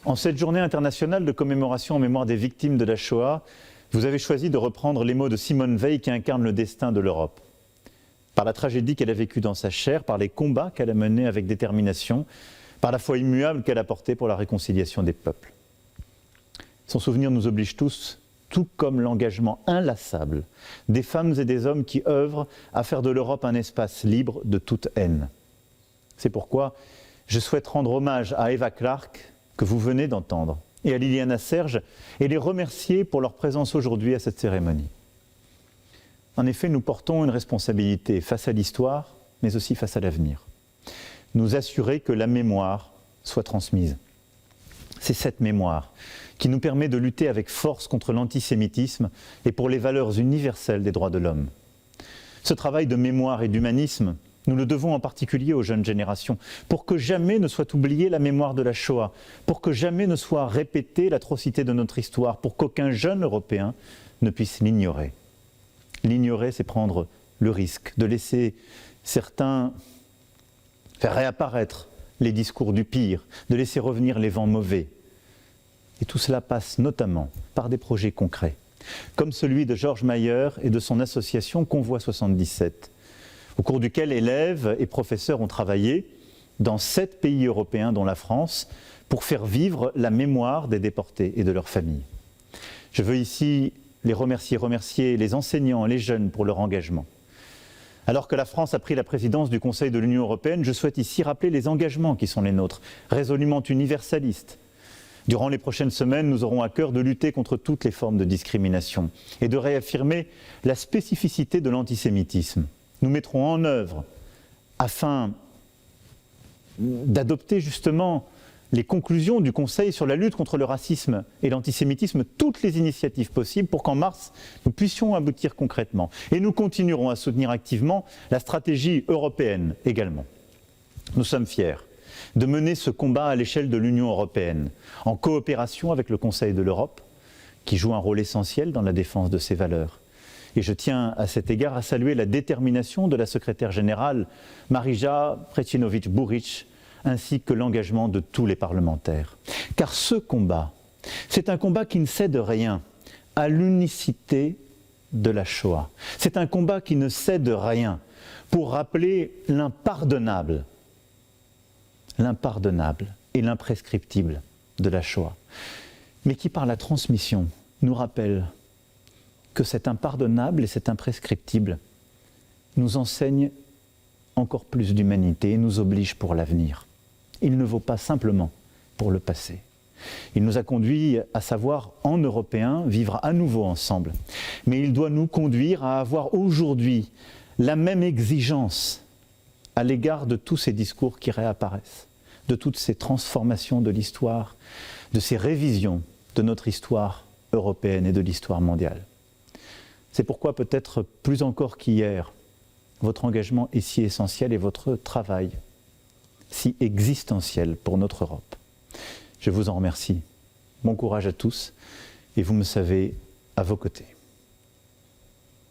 En cette journée internationale de commémoration en mémoire des victimes de la Shoah, vous avez choisi de reprendre les mots de Simone Veil qui incarnent le destin de l'Europe. Par la tragédie qu'elle a vécue dans sa chair, par les combats qu'elle a menés avec détermination, par la foi immuable qu'elle a portée pour la réconciliation des peuples. Son souvenir nous oblige tous, tout comme l'engagement inlassable des femmes et des hommes qui œuvrent à faire de l'Europe un espace libre de toute haine. C'est pourquoi je souhaite rendre hommage à Eva Clark, que vous venez d'entendre, et à Liliana Serge, et les remercier pour leur présence aujourd'hui à cette cérémonie. En effet, nous portons une responsabilité face à l'histoire, mais aussi face à l'avenir. Nous assurer que la mémoire soit transmise. C'est cette mémoire qui nous permet de lutter avec force contre l'antisémitisme et pour les valeurs universelles des droits de l'homme. Ce travail de mémoire et d'humanisme, nous le devons en particulier aux jeunes générations, pour que jamais ne soit oubliée la mémoire de la Shoah, pour que jamais ne soit répétée l'atrocité de notre histoire, pour qu'aucun jeune Européen ne puisse l'ignorer. L'ignorer, c'est prendre le risque de laisser certains faire réapparaître les discours du pire, de laisser revenir les vents mauvais. Et tout cela passe notamment par des projets concrets, comme celui de Georges Mayer et de son association Convoi 77, au cours duquel élèves et professeurs ont travaillé dans 7 pays européens, dont la France, pour faire vivre la mémoire des déportés et de leurs familles. Je veux ici les remercier les enseignants et les jeunes pour leur engagement. Alors que la France a pris la présidence du Conseil de l'Union européenne, je souhaite ici rappeler les engagements qui sont les nôtres, résolument universalistes. Durant les prochaines semaines, nous aurons à cœur de lutter contre toutes les formes de discrimination et de réaffirmer la spécificité de l'antisémitisme. Nous mettrons en œuvre, afin d'adopter justement les conclusions du Conseil sur la lutte contre le racisme et l'antisémitisme, toutes les initiatives possibles pour qu'en mars, nous puissions aboutir concrètement. Et nous continuerons à soutenir activement la stratégie européenne également. Nous sommes fiers de mener ce combat à l'échelle de l'Union européenne, en coopération avec le Conseil de l'Europe, qui joue un rôle essentiel dans la défense de ses valeurs. Et je tiens à cet égard à saluer la détermination de la secrétaire générale Marija Precinovic-Buric, ainsi que l'engagement de tous les parlementaires. Car ce combat, c'est un combat qui ne cède rien à l'unicité de la Shoah. C'est un combat qui ne cède rien pour rappeler l'impardonnable et l'imprescriptible de la Shoah, mais qui par la transmission nous rappelle que cet impardonnable et cet imprescriptible nous enseigne encore plus d'humanité et nous oblige pour l'avenir. Il ne vaut pas simplement pour le passé. Il nous a conduits à savoir, en Européens, vivre à nouveau ensemble. Mais il doit nous conduire à avoir aujourd'hui la même exigence à l'égard de tous ces discours qui réapparaissent, de toutes ces transformations de l'histoire, de ces révisions de notre histoire européenne et de l'histoire mondiale. C'est pourquoi peut-être plus encore qu'hier, votre engagement est si essentiel et votre travail si existentiel pour notre Europe. Je vous en remercie. Bon courage à tous et vous me savez à vos côtés.